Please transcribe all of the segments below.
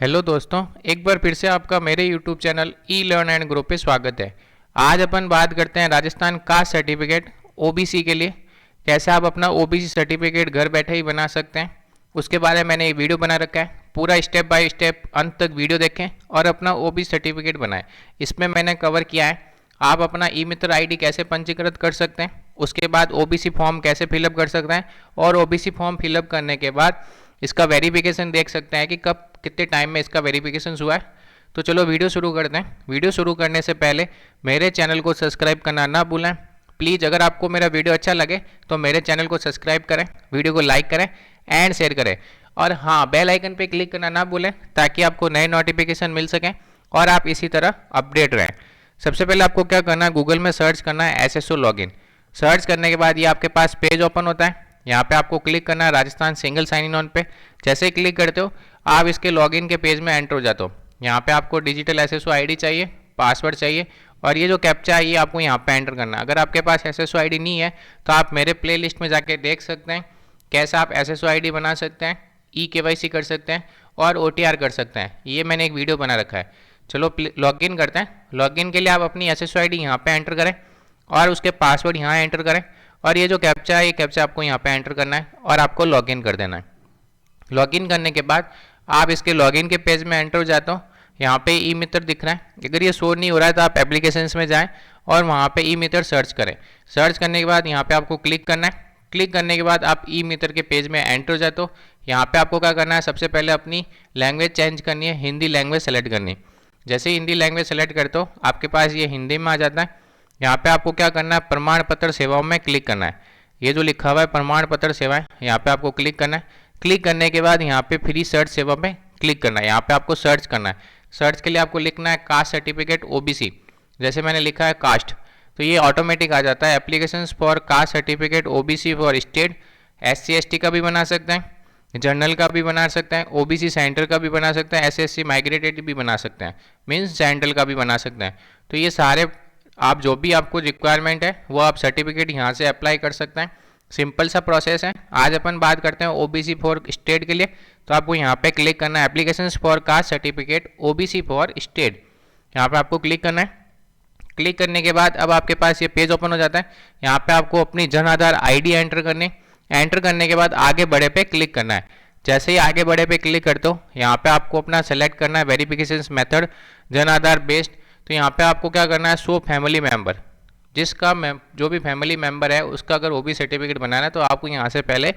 Hello दोस्तों, एक बार फिर से आपका मेरे YouTube channel E learn and grow पे स्वागत है। आज अपन बात करते हैं राजस्थान कास्ट सर्टिफिकेट ओबीसी के लिए कैसे आप अपना ओबीसी सर्टिफिकेट घर बैठे ही बना सकते हैं। उसके बारे में मैंने एक वीडियो बना रखा है, पूरा स्टेप बाय स्टेप अंत तक वीडियो देखें और अपना ओबीसी सर्टिफिकेट बनाएं। इसमें मैंने कवर किया है आप अपना ई मित्र आईडी कैसे पंजीकृत कर सकते हैं, उसके बाद ओबीसी फॉर्म कैसे फिलअप कर सकते हैं और ओबीसी फॉर्म फिलअप करने के बाद इसका वेरिफिकेशन देख सकते हैं कि कब कितने टाइम में इसका वेरिफिकेशन हुआ है। तो चलो वीडियो शुरू करते हैं। वीडियो शुरू करने से पहले मेरे चैनल को सब्सक्राइब करना ना भूलें प्लीज़। अगर आपको मेरा वीडियो अच्छा लगे तो मेरे चैनल को सब्सक्राइब करें, वीडियो को लाइक करें एंड शेयर करें और हाँ, बेल आइकन पे क्लिक करना ना भूलें ताकि आपको नए नोटिफिकेशन मिल सकें और आप इसी तरह अपडेट रहें। सबसे पहले आपको क्या करना है, गूगल में सर्च करना है एसएसओ लॉगिन। सर्च करने के बाद ये आपके पास पेज ओपन होता है। यहाँ पे आपको क्लिक करना है Rajasthan single sign in on पे। जैसे ही क्लिक करते हो आप इसके लॉगिन के पेज में एंटर हो जाते हो। यहाँ पे आपको डिजिटल एसएसओ आईडी चाहिए, पासवर्ड चाहिए और ये जो कैप्चा है ये आपको यहाँ पे एंटर करना है। अगर आपके पास एसएसओ आईडी नहीं है तो आप मेरे प्लेलिस्ट में जाके देख सकते हैं कैसे आप एसएसओ आईडी बना सकते हैं, ई केवाईसी कर सकते हैं और ओटीआर कर सकते हैं। ये मैंने एक वीडियो बना रखा है। चलो लॉगिन करते हैं। लॉगिन के लिए आप अपनी एसएसओ आईडी यहाँ पे एंटर करें और उसके पासवर्ड यहाँ एंटर करें और ये जो कैप्चा है ये कैप्चा आपको यहाँ पे एंटर करना है और आपको लॉगिन कर देना है। लॉगिन करने के बाद आप इसके लॉगिन के पेज में एंटर हो जाते हो। यहाँ पे ई मित्र दिख रहा है, अगर ये शो नहीं हो रहा है तो आप एप्लीकेशंस में जाएं और वहाँ पे ई मित्र सर्च करें। सर्च करने के बाद यहाँ पे आपको क्लिक करना है। क्लिक करने के बाद आप ई मित्र के पेज में एंटर हो जाते हो। यहाँ पे आपको क्या करना है, सबसे पहले अपनी लैंग्वेज चेंज करनी है, हिंदी लैंग्वेज सेलेक्ट करनी है। जैसे ही हिंदी लैंग्वेज सेलेक्ट करते हो आपके पास ये हिंदी में आ जाता है। यहाँ पे आपको क्या करना है, प्रमाण पत्र सेवाओं में क्लिक करना है। ये जो लिखा हुआ है प्रमाण पत्र सेवाएं, यहाँ पे आपको क्लिक करना है। क्लिक करने के बाद यहाँ पे फ्री सर्च सेवा में क्लिक करना है। यहाँ पे आपको सर्च करना है। सर्च के लिए आपको लिखना है कास्ट सर्टिफिकेट ओबीसी। जैसे मैंने लिखा है कास्ट तो ये ऑटोमेटिक आ जाता है। Applications for caste certificate OBC for state, SC ST का भी बना सकते हैं, जनरल का भी बना सकते हैं, ओबीसी सेंटर का भी बना सकते हैं, एसएससी माइग्रेटेड भी बना सकते हैं, मीन्स सेंट्रल का भी बना सकते हैं। तो ये सारे आप जो भी आपको रिक्वायरमेंट है वो आप सर्टिफिकेट यहाँ से अप्लाई कर सकते हैं। सिंपल सा प्रोसेस है। आज अपन बात करते हैं ओबीसी फॉर स्टेट के लिए। तो आपको यहाँ पे क्लिक करना है applications for caste certificate OBC for state, यहाँ पे आपको क्लिक करना है। क्लिक करने के बाद अब आपके पास ये पेज ओपन हो जाता है। यहाँ पे आपको अपनी जन आधार आईडी एंटर करनी। एंटर करने के बाद आगे बढ़े पे क्लिक करना है। जैसे ही आगे बढ़े पे क्लिक करते हो यहाँ पे आपको अपना सेलेक्ट करना है verification method Jan Aadhaar based. तो यहाँ पे आपको क्या करना है, शो फैमिली मेंबर, जिसका जो भी फैमिली मेंबर है उसका अगर ओबीसी सर्टिफिकेट बनाना है तो आपको यहाँ से पहले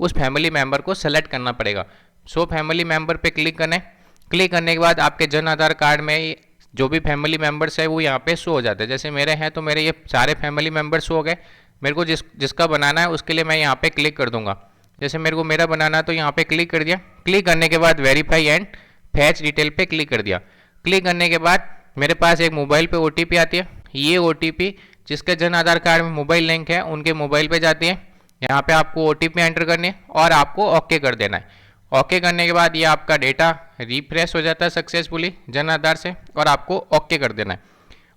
उस फैमिली मेंबर को सेलेक्ट करना पड़ेगा। शो फैमिली मेंबर पे क्लिक करना है। क्लिक करने के बाद आपके जन आधार कार्ड में जो भी फैमिली मेंबर्स है वो यहाँ पे शो हो जाते हैं। जैसे मेरे हैं तो मेरे ये सारे फैमिली मेंबर्स शो हो गए। मेरे को जिसका बनाना है उसके लिए मैं यहाँ पे क्लिक कर दूंगा। जैसे मेरे को मेरा बनाना है तो यहाँ पे क्लिक कर दिया। क्लिक करने के बाद वेरीफाई एंड फैच डिटेल पे क्लिक कर दिया। क्लिक करने के बाद मेरे पास एक मोबाइल पे ओटीपी आती है। ये ओटीपी जिसके जन आधार कार्ड में मोबाइल लिंक है उनके मोबाइल पे जाती है। यहाँ पे आपको ओटीपी एंटर करनी है और आपको ओके कर देना है। ओके करने के बाद ये आपका डेटा रिफ्रेश हो जाता है सक्सेसफुली जन आधार से और आपको ओके कर देना है।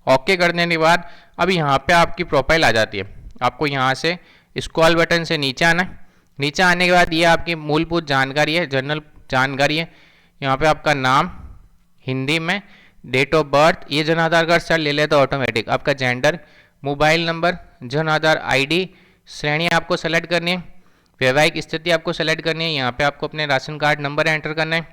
ओके कर देने के बाद अब यहाँ पे आपकी प्रोफाइल आ जाती है। आपको यहाँ से स्क्रॉल बटन से नीचे आना है। नीचे आने के बाद ये आपकी मूलभूत जानकारी है, जनरल जानकारी है। यहाँ पे आपका नाम हिंदी में, डेट ऑफ बर्थ, ये जन आधार कार्ड सर ले लेता ऑटोमेटिक, आपका gender, mobile number, Jan Aadhaar ID, श्रेणी आपको सेलेक्ट करनी है, वैवाहिक स्थिति आपको सेलेक्ट करनी है। यहाँ पे आपको अपने राशन कार्ड नंबर एंटर करना है,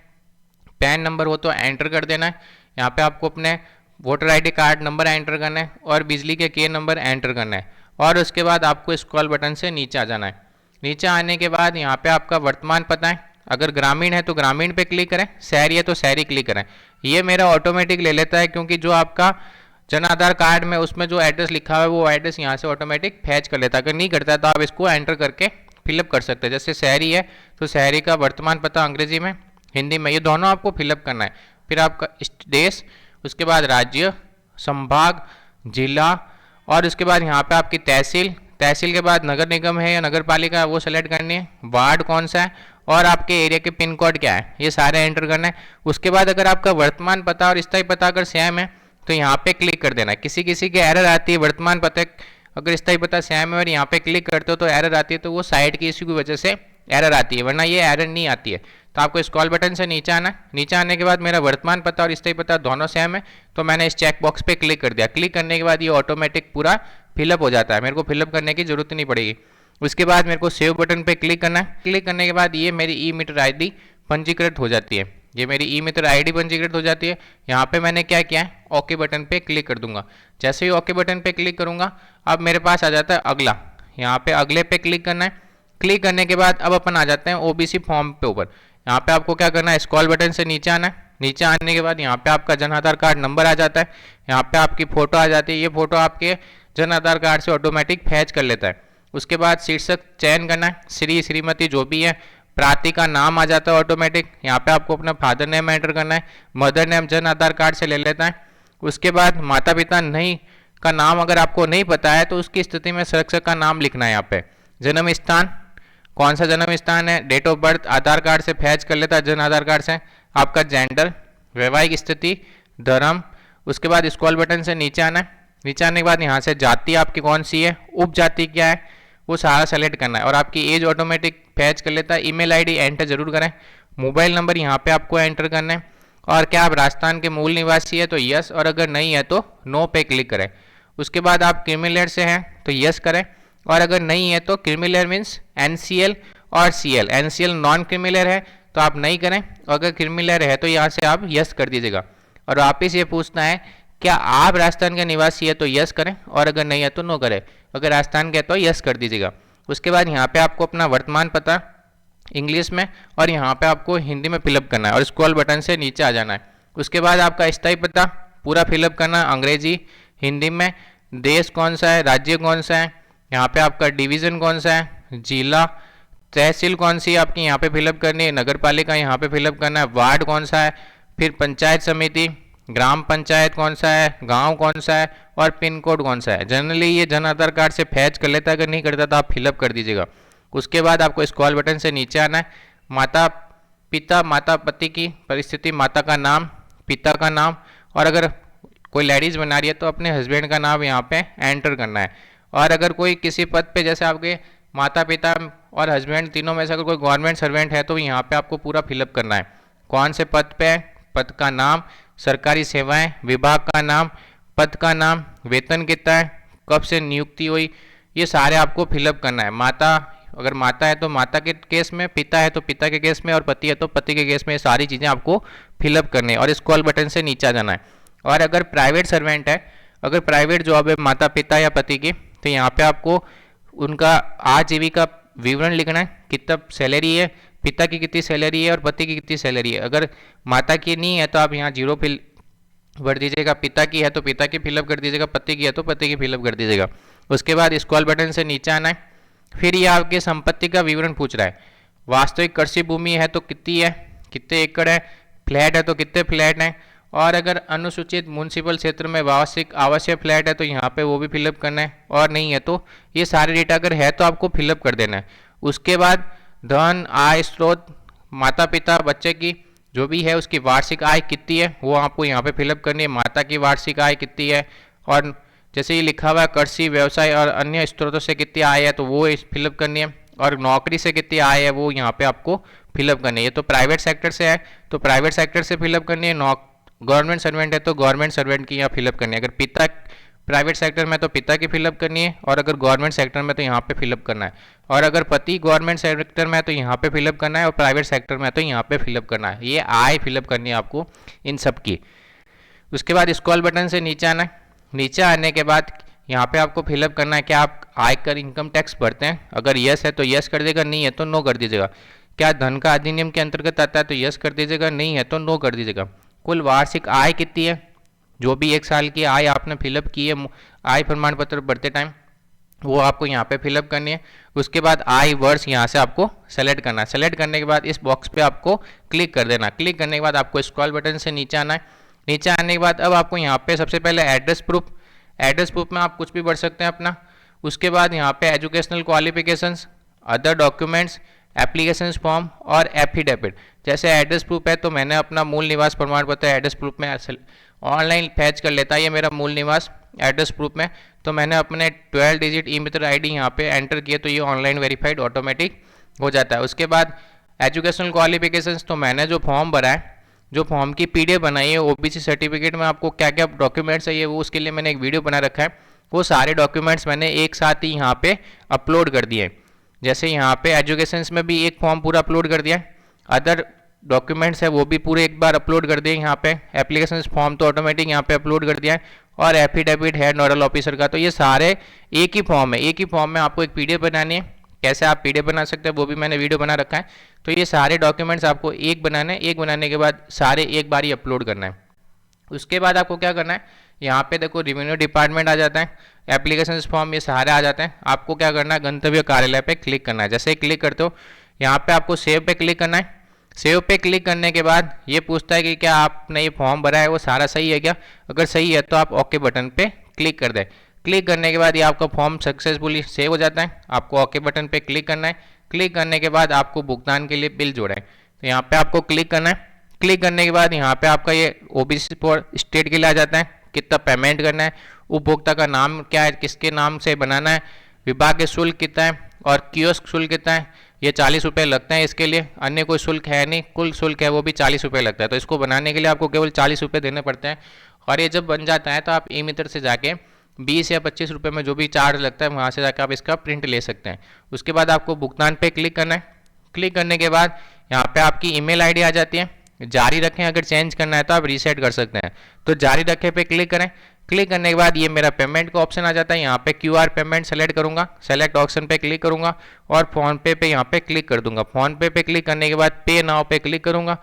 पैन नंबर हो तो एंटर कर देना है। यहाँ पे आपको अपने voter ID card number enter करना है और बिजली के नंबर एंटर करना है और उसके बाद आपको स्क्रॉल बटन से नीचे आ जाना है। नीचे आने के बाद यहाँ पे आपका वर्तमान पता है, अगर ग्रामीण है तो ग्रामीण पे क्लिक करें, शहरी है तो शहरी क्लिक करें। ये मेरा ऑटोमेटिक ले लेता है क्योंकि जो आपका जन आधार कार्ड में उसमें जो एड्रेस लिखा हुआ है वो एड्रेस यहाँ से ऑटोमेटिक फैच कर लेता है। अगर नहीं करता है तो आप इसको एंटर करके फिलअप कर सकते हैं। जैसे शहरी है तो शहरी का वर्तमान पता अंग्रेजी में, हिंदी में, ये दोनों आपको फिलअप करना है। फिर आपका देश, उसके बाद राज्य, संभाग, जिला और उसके बाद यहाँ पे आपकी तहसील, तहसील के बाद नगर निगम है या नगर पालिका वो सेलेक्ट करनी है, वार्ड कौन सा है और आपके एरिया के पिन कोड क्या है, ये सारे एंटर करना है। उसके बाद अगर आपका वर्तमान पता और स्थायी पता अगर सेम है तो यहाँ पे क्लिक कर देना है। किसी किसी के एरर आती है, वर्तमान पता अगर स्थायी पता सेम है और यहाँ पे क्लिक करते हो तो एरर आती है, तो वो साइट की इश्यू की वजह से एरर आती है, वरना ये एरर नहीं आती है। तो तो आपको स्क्रॉल बटन से नीचे आना है। नीचे आने के बाद मेरा वर्तमान पता और स्थायी पता दोनों सेम है, तो मैंने इस चेक बॉक्स पे क्लिक कर दिया। क्लिक करने के बाद ये ऑटोमेटिक पूरा फिलअप हो जाता है, मेरे को फिलअप करने की जरूरत नहीं पड़ेगी। उसके बाद मेरे को सेव बटन पे क्लिक करना है। क्लिक करने के बाद ये मेरी ई मीटर ID पंजीकृत हो जाती है। ये मेरी ई मीटर ID पंजीकृत हो जाती है। यहाँ पे मैंने क्या किया है, ओके बटन पे क्लिक कर दूंगा। जैसे ही ओके बटन पे क्लिक करूंगा, अब मेरे पास आ जाता है अगला। यहाँ पे अगले पे क्लिक करना है। क्लिक करने के बाद अब अपन आ जाते हैं OBC फॉर्म पे ऊपर। यहाँ पे आपको क्या करना है, स्क्रॉल बटन से नीचे आना है। नीचे आने के बाद यहाँ पे आपका जन आधार कार्ड नंबर आ जाता है। यहाँ पे आपकी फोटो आ जाती है। ये फोटो आपके जन आधार कार्ड से ऑटोमेटिक फैच कर लेता है। उसके बाद शीर्षक चयन करना है, श्री श्रीमती जो भी है। प्रार्थी का नाम आ जाता है ऑटोमेटिक। यहाँ पे आपको अपना फादर नेम एंटर करना है, mother name Jan Aadhaar card से ले लेता है। उसके बाद माता पिता नहीं का नाम अगर आपको नहीं पता है तो उसकी स्थिति में संरक्षक का नाम लिखना है। यहाँ पे जन्म स्थान, कौन सा जन्म स्थान है, date of birth Aadhaar card से फैच कर लेता है, जन आधार कार्ड से। आपका जेंडर, वैवाहिक स्थिति, धर्म। उसके बाद स्क्रॉल बटन से नीचे आना है। नीचे आने के बाद यहाँ से जाति आपकी कौन सी है, उपजाति क्या है, वो सारा सेलेक्ट करना है। और आपकी एज ऑटोमेटिक फैच कर लेता है। ईमेल ID एंटर जरूर करें। मोबाइल नंबर यहाँ पे आपको एंटर करना है। और क्या आप राजस्थान के मूल निवासी है तो यस, और अगर नहीं है तो नो पे क्लिक करें। उसके बाद आप क्रिमिलेयर से हैं तो यस करें, और अगर नहीं है तो क्रिमिलेयर मीन्स NCL और CL। NCL नॉन क्रिमिलेयर है तो आप नहीं करें, और अगर क्रिमिलेयर है तो यहाँ से आप यस कर दीजिएगा। और वापिस ये पूछना है क्या आप राजस्थान के निवासी है तो यस करें, और अगर नहीं है तो नो करें। अगर राजस्थान के तो यस कर दीजिएगा। उसके बाद यहाँ पे आपको अपना वर्तमान पता इंग्लिश में और यहाँ पे आपको हिंदी में फिलअप करना है, और स्क्रॉल बटन से नीचे आ जाना है। उसके बाद आपका स्थायी पता पूरा फिलअप करना है, अंग्रेजी हिंदी में। देश कौन सा है, राज्य कौन सा है, यहाँ पे आपका डिवीज़न कौन सा है, जिला, तहसील कौन सी है आपकी यहाँ पे फिलअप करनी है, नगर पालिका यहाँ पे फिलअप करना है, वार्ड कौन सा है, फिर पंचायत समिति, ग्राम पंचायत कौन सा है, गांव कौन सा है, और पिन कोड कौन सा है। जनरली ये जन आधार कार्ड से फैच कर लेता है, अगर नहीं करता तो आप फिलअप कर दीजिएगा। उसके बाद आपको स्क्रॉल बटन से नीचे आना है। माता पिता, माता पति की परिस्थिति, माता का नाम, पिता का नाम, और अगर कोई लेडीज़ बना रही है तो अपने हस्बैंड का नाम यहाँ पे एंटर करना है। और अगर कोई किसी पद पे, जैसे आपके माता पिता और हस्बैंड तीनों में से अगर कोई गवर्नमेंट सर्वेंट है तो यहाँ पे आपको पूरा फिलअप करना है। कौन से पद पे है, पद का नाम, सरकारी सेवाएं, विभाग का नाम, पद का नाम, वेतन कितना है, कब से नियुक्ति हुई, ये सारे आपको फिलअप करना है। माता, अगर माता है तो माता के केस में, पिता है तो पिता के केस में, और पति है तो पति के केस में, ये सारी चीज़ें आपको फिलअप करनी है। और स्क्रॉल बटन से नीचे आ जाना है। और अगर प्राइवेट सर्वेंट है, अगर प्राइवेट जॉब है माता पिता या पति की, तो यहाँ पे आपको उनका आजीविका विवरण लिखना है, कितना सैलरी है, पिता की कितनी सैलरी है और पति की कितनी सैलरी है। अगर माता की नहीं है तो आप यहाँ 0 फिल भर दीजिएगा, पिता की है तो पिता की फिलअप कर दीजिएगा, पति की है तो पति की फिलअप कर दीजिएगा। उसके बाद स्क्रॉल बटन से नीचे आना है। फिर ये आपके संपत्ति का विवरण पूछ रहा है। वास्तविक कृषि भूमि है तो कितनी है, कितने एकड़ है, फ्लैट है तो कितने फ्लैट हैं, और अगर अनुसूचित म्यूनसिपल क्षेत्र में वार्षिक आवासीय फ्लैट है तो यहाँ पे वो भी फिलअप करना है, और नहीं है तो ये सारे डेटा अगर है तो आपको फिलअप कर देना है। उसके बाद धन, आय स्रोत, माता पिता बच्चे की जो भी है उसकी वार्षिक आय कितनी है वो आपको यहाँ पे फिलअप करनी है। माता की वार्षिक आय कितनी है, और जैसे ये लिखा हुआ है कृषि व्यवसाय और अन्य स्रोतों से कितनी आय है तो वो फिलअप करनी है, और नौकरी से कितनी आय है वो यहाँ पे आपको फिलअप करनी है। ये तो प्राइवेट सेक्टर से है तो प्राइवेट सेक्टर से फिलअप करनी है, गवर्नमेंट सर्वेंट है तो गवर्नमेंट सर्वेंट की यहाँ फिलअप करनी है। अगर पिता प्राइवेट सेक्टर में तो पिता की फिलअप करनी है, और अगर गवर्नमेंट सेक्टर में तो यहाँ पे फिलअप करना है, और अगर पति गवर्नमेंट सेक्टर में तो यहाँ पे फिलअप करना है, और प्राइवेट सेक्टर में तो यहाँ पे फिलअप करना है। ये आय फिलअप करनी है आपको इन सब की। उसके बाद स्क्रॉल बटन से नीचे आना है। नीचे आने के बाद यहाँ पे आपको फिलअप करना है कि आप आयकर इनकम टैक्स भरते हैं, अगर यस है तो यस कर दीजिएगा, नहीं है तो नो कर दीजिएगा। क्या धन का अधिनियम के अंतर्गत आता है तो यस कर दीजिएगा, नहीं है तो नो कर दीजिएगा। कुल वार्षिक आय कितनी है, जो भी 1 साल की आय आपने फिलअप की है आय प्रमाण पत्र भरते टाइम, वो आपको यहाँ पे फिलअप करनी है। उसके बाद आय वर्ष यहाँ से आपको सेलेक्ट करना है। सेलेक्ट करने के बाद इस बॉक्स पे आपको क्लिक कर देना। क्लिक करने के बाद आपको स्क्रॉल बटन से नीचे आना है। नीचे आने के बाद अब आपको यहाँ पे सबसे पहले एड्रेस प्रूफ में आप कुछ भी भर सकते हैं अपना। उसके बाद यहाँ पे educational qualifications, other documents, application form और एफिडेविट। जैसे एड्रेस प्रूफ है तो मैंने अपना मूल निवास प्रमाण पत्र एड्रेस प्रूफ में ऑनलाइन फैच कर लेता है, ये मेरा मूल निवास एड्रेस प्रूफ में, तो मैंने अपने 12 डिजिट ई मित्र ID यहाँ पे एंटर किए तो ये ऑनलाइन वेरीफाइड ऑटोमेटिक हो जाता है। उसके बाद एजुकेशनल क्वालिफिकेशंस, तो मैंने जो फॉर्म भरा है, जो फॉर्म की पीडीएफ बनाई है ओबीसी सर्टिफिकेट में आपको क्या क्या डॉक्यूमेंट्स चाहिए वो उसके लिए मैंने एक वीडियो बना रखा है। वो सारे डॉक्यूमेंट्स मैंने एक साथ ही यहाँ पे अपलोड कर दिए। जैसे यहाँ पे एजुकेशंस में भी एक फॉर्म पूरा अपलोड कर दिया है, अदर डॉक्यूमेंट्स है वो भी पूरे एक बार अपलोड कर दिए यहाँ पे, एप्लीकेशन फॉर्म तो ऑटोमेटिक यहाँ पे अपलोड कर दिया है, और एफिडेविट है नोडल ऑफिसर का। तो ये सारे एक ही फॉर्म है, एक ही फॉर्म में आपको एक पीडीएफ बनानी है। कैसे आप पीडीएफ बना सकते हैं वो भी मैंने वीडियो बना रखा है। तो ये सारे डॉक्यूमेंट्स आपको एक बनाना है, एक बनाने के बाद सारे एक बार ही अपलोड करना है। उसके बाद आपको क्या करना है, यहाँ पे देखो रेवेन्यू डिपार्टमेंट आ जाता है, एप्लीकेशन फॉर्म ये सारे आ जाते हैं। आपको क्या करना है, गंतव्य कार्यालय पे क्लिक करना है। जैसे ही क्लिक करते हो यहाँ पे आपको सेव पे क्लिक करना है। सेव पे क्लिक करने के बाद ये पूछता है कि क्या आपने ये फॉर्म भरा है वो सारा सही है क्या। अगर सही है तो आप ओके बटन पे क्लिक कर दें। क्लिक करने के बाद ये आपका फॉर्म सक्सेसफुली सेव हो जाता है। आपको ओके बटन पे क्लिक करना है। क्लिक करने के बाद आपको भुगतान के लिए बिल जोड़ा है, तो यहाँ पे आपको क्लिक करना है। क्लिक करने के बाद यहाँ पे आपका ये ओबीसी फॉर स्टेट के लिए आ जाता है, कितना पेमेंट करना है, उपभोक्ता का नाम क्या है, किसके नाम से बनाना है, विभाग के शुल्क कितना है और कियोस्क शुल्क कितना है, ये 40 रुपये लगते हैं इसके लिए, अन्य कोई शुल्क है नहीं, कुल शुल्क है वो भी 40 रुपये लगता है। तो इसको बनाने के लिए आपको केवल 40 रुपये देने पड़ते हैं। और ये जब बन जाता है तो आप ई मित्र से जाके 20 या 25 रुपये में जो भी चार्ज लगता है वहाँ से जाकर आप इसका प्रिंट ले सकते हैं। उसके बाद आपको भुगतान पे क्लिक करना है। क्लिक करने के बाद यहाँ पे आपकी ईमेल आईडी आ जाती है। जारी रखें, अगर चेंज करना है तो आप रीसेट कर सकते हैं। तो जारी रखें पे क्लिक करें। क्लिक करने के बाद ये मेरा पेमेंट का ऑप्शन आ जाता है। यहाँ पे क्यूआर पेमेंट सेलेक्ट करूँगा, सेलेक्ट ऑप्शन पे क्लिक करूँगा और फोन पे यहाँ पे क्लिक कर दूंगा। फोन पे क्लिक करने के बाद पे नाउ पे क्लिक करूँगा।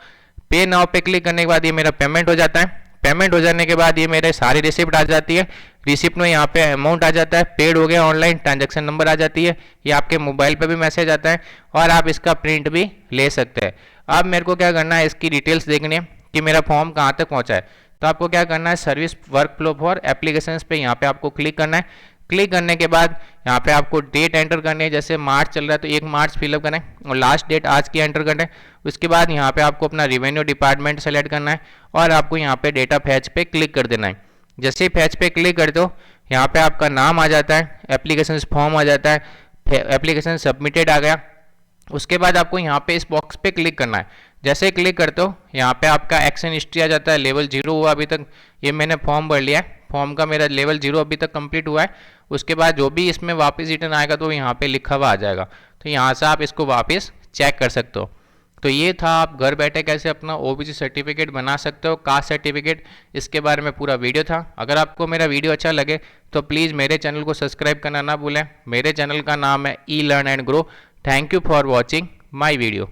पे नाउ पे क्लिक करने के बाद ये मेरा पेमेंट हो जाता है। पेमेंट हो जाने के बाद ये मेरे सारी रिसिप्ट आ जाती है। रिसिप्ट में यहाँ पे अमाउंट आ जाता है, पेड हो गया, ऑनलाइन ट्रांजैक्शन नंबर आ जाती है, ये आपके मोबाइल पे भी मैसेज आता है और आप इसका प्रिंट भी ले सकते हैं। अब मेरे को क्या करना है, इसकी डिटेल्स देखनी है कि मेरा फॉर्म कहाँ तक पहुँचा है। तो आपको क्या करना है, service work flow for applications पे यहाँ पे आपको क्लिक करना है। क्लिक करने के बाद यहाँ पे आपको डेट एंटर करनी है। जैसे मार्च चल रहा है तो 1 मार्च फिलअप करें और लास्ट डेट आज की एंटर करें। उसके बाद यहाँ पे आपको अपना रेवेन्यू डिपार्टमेंट सेलेक्ट करना है और आपको यहाँ पे डेटा फैच पे क्लिक कर देना है। जैसे ही फैच पे क्लिक कर दो यहाँ पे आपका नाम आ जाता है, एप्लीकेशन फॉर्म आ जाता है, एप्लीकेशन सबमिटेड आ गया। उसके बाद आपको यहाँ पे इस बॉक्स पे क्लिक करना है। जैसे ही क्लिक करते हो यहाँ पे आपका एक्शन हिस्ट्री आ जाता है। लेवल 0 हुआ अभी तक, ये मैंने फॉर्म भर लिया है, फॉर्म का मेरा लेवल 0 अभी तक कंप्लीट हुआ है। उसके बाद जो भी इसमें वापस रिटर्न आएगा तो यहाँ पे लिखा हुआ आ जाएगा, तो यहाँ से आप इसको वापस चेक कर सकते हो। तो ये था आप घर बैठे कैसे अपना ओबीसी सर्टिफिकेट बना सकते हो, कास्ट सर्टिफिकेट, इसके बारे में पूरा वीडियो था। अगर आपको मेरा वीडियो अच्छा लगे तो प्लीज़ मेरे चैनल को सब्सक्राइब करना ना भूलें। मेरे चैनल का नाम है E learn and grow. Thank you for watching my video.